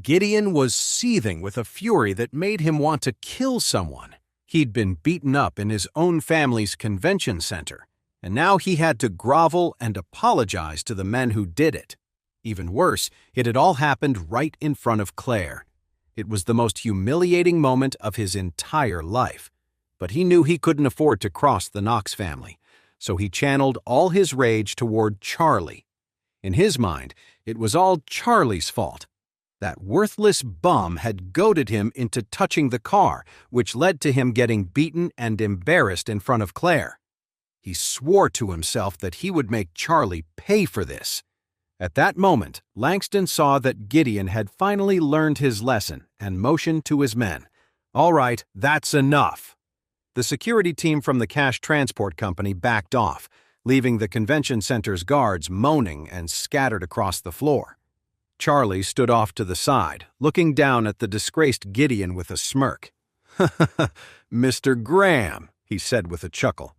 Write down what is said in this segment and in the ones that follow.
Gideon was seething with a fury that made him want to kill someone. He'd been beaten up in his own family's convention center, and now he had to grovel and apologize to the men who did it. Even worse, it had all happened right in front of Clare. It was the most humiliating moment of his entire life. But he knew he couldn't afford to cross the Knox family, so he channeled all his rage toward Charlie. In his mind, it was all Charlie's fault. That worthless bum had goaded him into touching the car, which led to him getting beaten and embarrassed in front of Clare. He swore to himself that he would make Charlie pay for this. At that moment, Langston saw that Gideon had finally learned his lesson and motioned to his men. "All right, that's enough." The security team from the cash transport company backed off, leaving the convention center's guards moaning and scattered across the floor. Charlie stood off to the side, looking down at the disgraced Gideon with a smirk. "Mr. Graham," he said with a chuckle,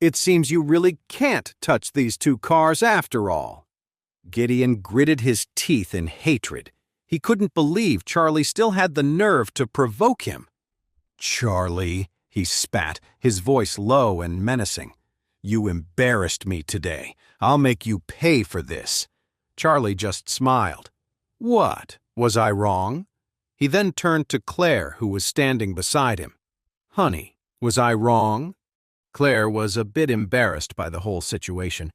"it seems you really can't touch these two cars after all." Gideon gritted his teeth in hatred. He couldn't believe Charlie still had the nerve to provoke him. "Charlie," he spat, his voice low and menacing, "you embarrassed me today. I'll make you pay for this." Charlie just smiled. "What? Was I wrong?" He then turned to Clare, who was standing beside him. "Honey, was I wrong?" Clare was a bit embarrassed by the whole situation.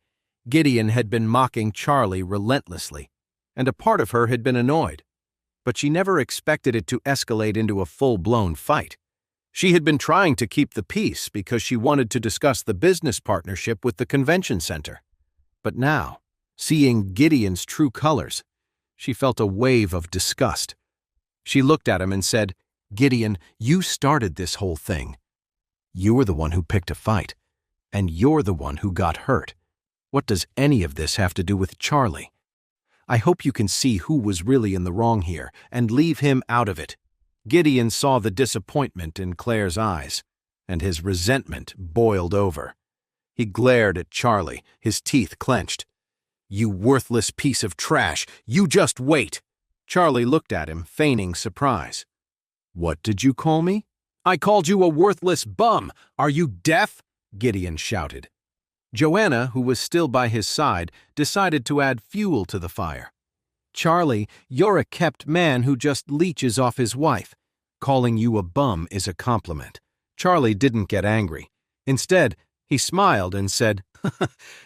Gideon had been mocking Charlie relentlessly, and a part of her had been annoyed. But she never expected it to escalate into a full-blown fight. She had been trying to keep the peace because she wanted to discuss the business partnership with the convention center. But now, seeing Gideon's true colors, she felt a wave of disgust. She looked at him and said, "Gideon, you started this whole thing. You were the one who picked a fight, and you're the one who got hurt. What does any of this have to do with Charlie? I hope you can see who was really in the wrong here and leave him out of it." Gideon saw the disappointment in Clare's eyes, and his resentment boiled over. He glared at Charlie, his teeth clenched. "You worthless piece of trash, you just wait!" Charlie looked at him, feigning surprise. "What did you call me?" "I called you a worthless bum. Are you deaf?" Gideon shouted. Joanna, who was still by his side, decided to add fuel to the fire. "Charlie, you're a kept man who just leeches off his wife. Calling you a bum is a compliment." Charlie didn't get angry. Instead, he smiled and said,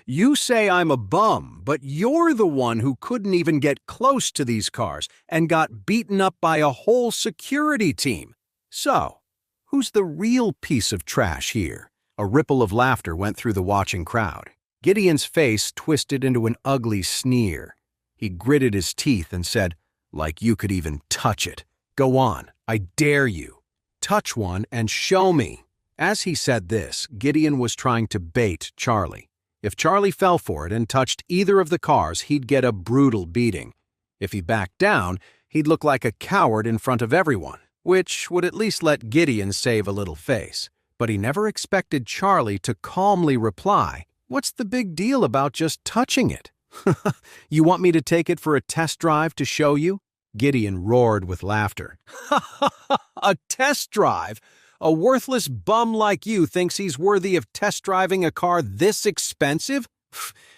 "You say I'm a bum, but you're the one who couldn't even get close to these cars and got beaten up by a whole security team. So, who's the real piece of trash here?" A ripple of laughter went through the watching crowd. Gideon's face twisted into an ugly sneer. He gritted his teeth and said, "Like you could even touch it. Go on, I dare you. Touch one and show me." As he said this, Gideon was trying to bait Charlie. If Charlie fell for it and touched either of the cars, he'd get a brutal beating. If he backed down, he'd look like a coward in front of everyone, which would at least let Gideon save a little face. But he never expected Charlie to calmly reply, "What's the big deal about just touching it? You want me to take it for a test drive to show you?" Gideon roared with laughter. "A test drive? A worthless bum like you thinks he's worthy of test driving a car this expensive?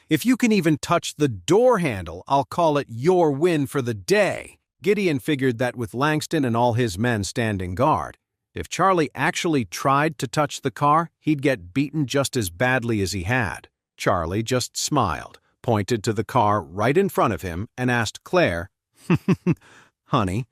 If you can even touch the door handle, I'll call it your win for the day." Gideon figured that with Langston and all his men standing guard, if Charlie actually tried to touch the car, he'd get beaten just as badly as he had. Charlie just smiled, pointed to the car right in front of him, and asked Clare, "Honey,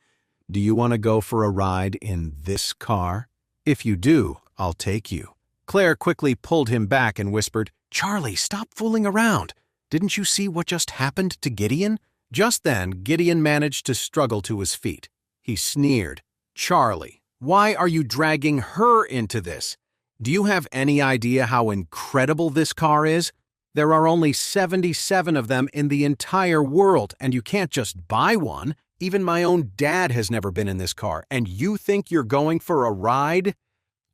do you want to go for a ride in this car? If you do, I'll take you." Clare quickly pulled him back and whispered, "Charlie, stop fooling around. Didn't you see what just happened to Gideon?" Just then, Gideon managed to struggle to his feet. He sneered, "Charlie, why are you dragging her into this? Do you have any idea how incredible this car is? There are only 77 of them in the entire world, and you can't just buy one. Even my own dad has never been in this car, and you think you're going for a ride?"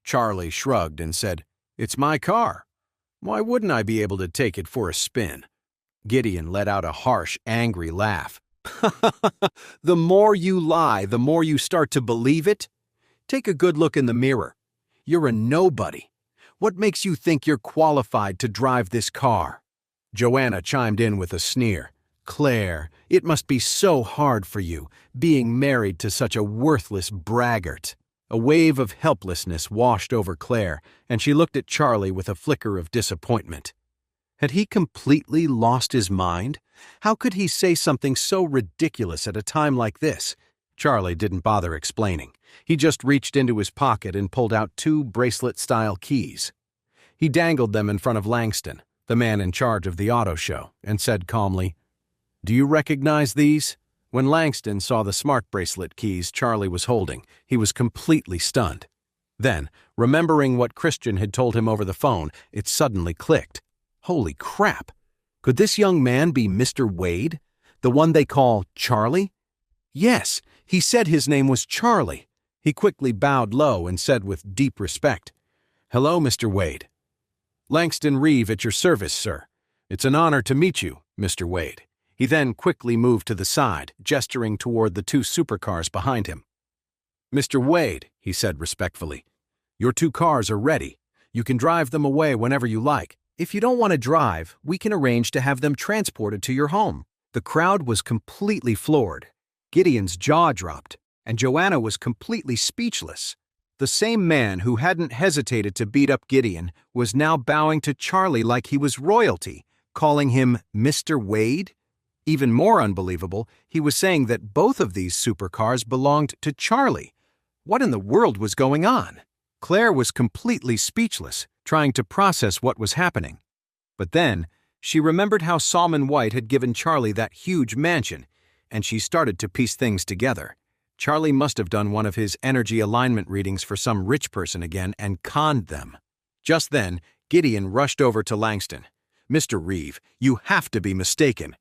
Charlie shrugged and said, "It's my car. Why wouldn't I be able to take it for a spin?" Gideon let out a harsh, angry laugh. The more you lie, the more you start to believe it. Take a good look in the mirror. You're a nobody. What makes you think you're qualified to drive this car? Joanna chimed in with a sneer. Claire, it must be so hard for you, being married to such a worthless braggart. A wave of helplessness washed over Claire, and she looked at Charlie with a flicker of disappointment. Had he completely lost his mind? How could he say something so ridiculous at a time like this? Charlie didn't bother explaining. He just reached into his pocket and pulled out 2 bracelet-style keys. He dangled them in front of Langston, the man in charge of the auto show, and said calmly, "Do you recognize these?" When Langston saw the smart bracelet keys Charlie was holding, he was completely stunned. Then, remembering what Christian had told him over the phone, it suddenly clicked. Holy crap! Could this young man be Mr. Wade? The one they call Charlie? Yes, he said his name was Charlie. He quickly bowed low and said with deep respect, "Hello, Mr. Wade." "Langston Reeve at your service, sir. It's an honor to meet you, Mr. Wade." He then quickly moved to the side, gesturing toward the 2 supercars behind him. "Mr. Wade," he said respectfully, "your 2 cars are ready. You can drive them away whenever you like. If you don't want to drive, we can arrange to have them transported to your home." The crowd was completely floored. Gideon's jaw dropped, and Joanna was completely speechless. The same man who hadn't hesitated to beat up Gideon was now bowing to Charlie like he was royalty, calling him Mr. Wade. Even more unbelievable, he was saying that both of these supercars belonged to Charlie. What in the world was going on? Claire was completely speechless, trying to process what was happening. But then, she remembered how Salmon White had given Charlie that huge mansion, and she started to piece things together. Charlie must have done one of his energy alignment readings for some rich person again and conned them. Just then, Gideon rushed over to Langston. "Mr. Reeve, you have to be mistaken.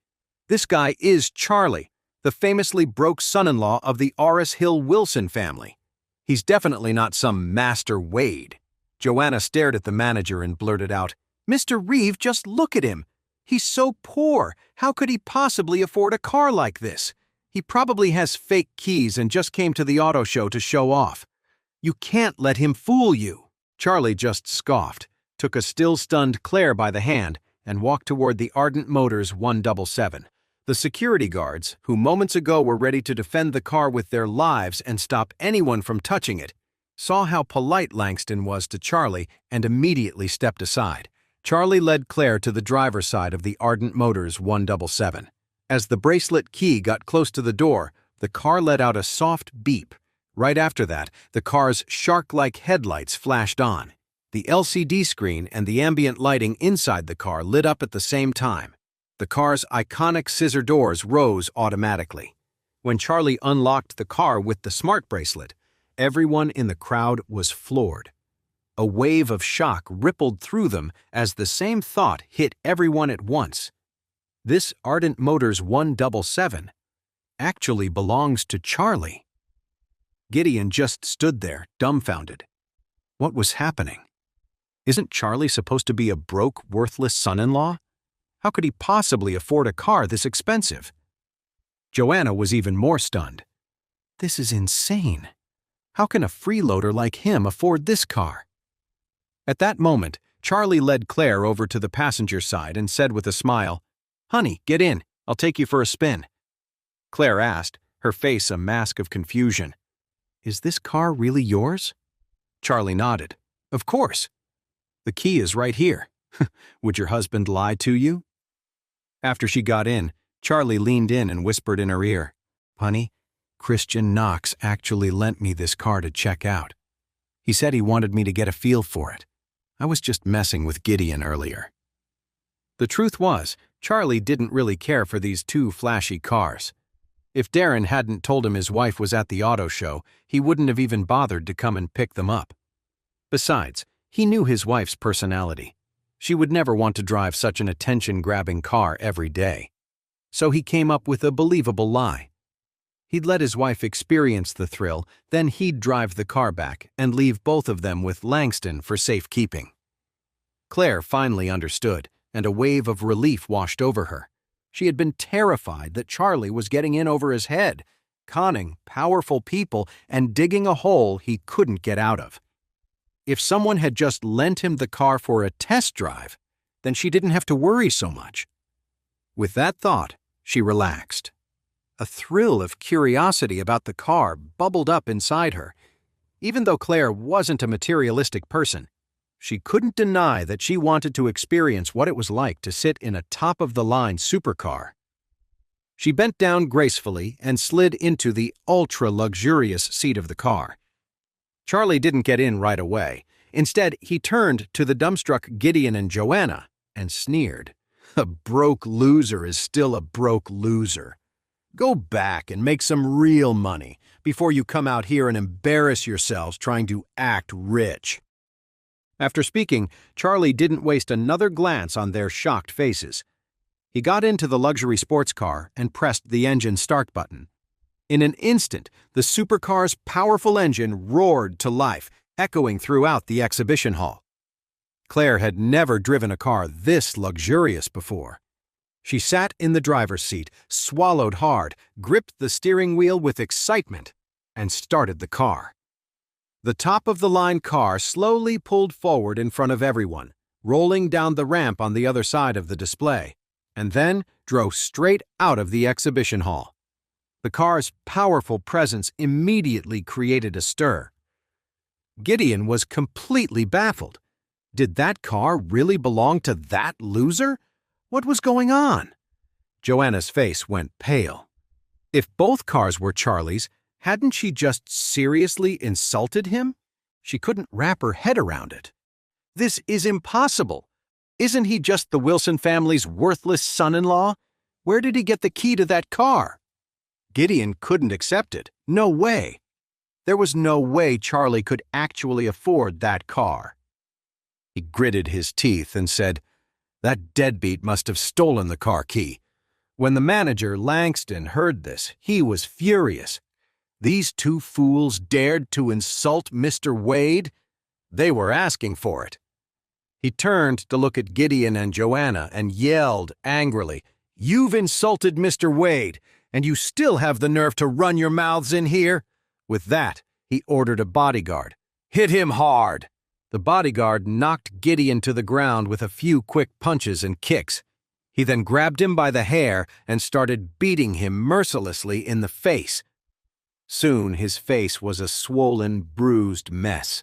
This guy is Charlie, the famously broke son-in-law of the Oris Hill Wilson family. He's definitely not some Master Wade." Joanna stared at the manager and blurted out, "Mr. Reeve, just look at him. He's so poor. How could he possibly afford a car like this? He probably has fake keys and just came to the auto show to show off. You can't let him fool you." Charlie just scoffed, took a still-stunned Claire by the hand, and walked toward the Ardent Motors 177. The security guards, who moments ago were ready to defend the car with their lives and stop anyone from touching it, saw how polite Langston was to Charlie and immediately stepped aside. Charlie led Claire to the driver's side of the Ardent Motors 177. As the bracelet key got close to the door, the car let out a soft beep. Right after that, the car's shark-like headlights flashed on. The LCD screen and the ambient lighting inside the car lit up at the same time. The car's iconic scissor doors rose automatically. When Charlie unlocked the car with the smart bracelet, everyone in the crowd was floored. A wave of shock rippled through them as the same thought hit everyone at once. This Ardent Motors 177 actually belongs to Charlie. Gideon just stood there, dumbfounded. What was happening? Isn't Charlie supposed to be a broke, worthless son-in-law? How could he possibly afford a car this expensive? Joanna was even more stunned. This is insane. How can a freeloader like him afford this car? At that moment, Charlie led Claire over to the passenger side and said with a smile, "Honey, get in. I'll take you for a spin." Claire asked, her face a mask of confusion, "Is this car really yours?" Charlie nodded. "Of course. The key is right here. Would your husband lie to you?" After she got in, Charlie leaned in and whispered in her ear, "Honey, Christian Knox actually lent me this car to check out. He said he wanted me to get a feel for it. I was just messing with Gideon earlier." The truth was, Charlie didn't really care for these 2 flashy cars. If Darren hadn't told him his wife was at the auto show, he wouldn't have even bothered to come and pick them up. Besides, he knew his wife's personality. She would never want to drive such an attention-grabbing car every day. So he came up with a believable lie. He'd let his wife experience the thrill, then he'd drive the car back and leave both of them with Langston for safekeeping. Claire finally understood, and a wave of relief washed over her. She had been terrified that Charlie was getting in over his head, conning powerful people and digging a hole he couldn't get out of. If someone had just lent him the car for a test drive, then she didn't have to worry so much. With that thought, she relaxed. A thrill of curiosity about the car bubbled up inside her. Even though Clare wasn't a materialistic person, she couldn't deny that she wanted to experience what it was like to sit in a top-of-the-line supercar. She bent down gracefully and slid into the ultra-luxurious seat of the car. Charlie didn't get in right away. Instead, he turned to the dumbstruck Gideon and Joanna and sneered. A broke loser is still a broke loser. Go back and make some real money before you come out here and embarrass yourselves trying to act rich. After speaking, Charlie didn't waste another glance on their shocked faces. He got into the luxury sports car and pressed the engine start button. In an instant, the supercar's powerful engine roared to life, echoing throughout the exhibition hall. Clare had never driven a car this luxurious before. She sat in the driver's seat, swallowed hard, gripped the steering wheel with excitement, and started the car. The top-of-the-line car slowly pulled forward in front of everyone, rolling down the ramp on the other side of the display, and then drove straight out of the exhibition hall. The car's powerful presence immediately created a stir. Gideon was completely baffled. Did that car really belong to that loser? What was going on? Joanna's face went pale. If both cars were Charlie's, hadn't she just seriously insulted him? She couldn't wrap her head around it. This is impossible. Isn't he just the Wilson family's worthless son-in-law? Where did he get the key to that car? Gideon couldn't accept it. No way. There was no way Charlie could actually afford that car. He gritted his teeth and said, "That deadbeat must have stolen the car key." When the manager, Langston, heard this, he was furious. These two fools dared to insult Mr. Wade? They were asking for it. He turned to look at Gideon and Joanna and yelled angrily, "You've insulted Mr. Wade, and you still have the nerve to run your mouths in here?" With that, he ordered a bodyguard. "Hit him hard!" The bodyguard knocked Gideon to the ground with a few quick punches and kicks. He then grabbed him by the hair and started beating him mercilessly in the face. Soon his face was a swollen, bruised mess.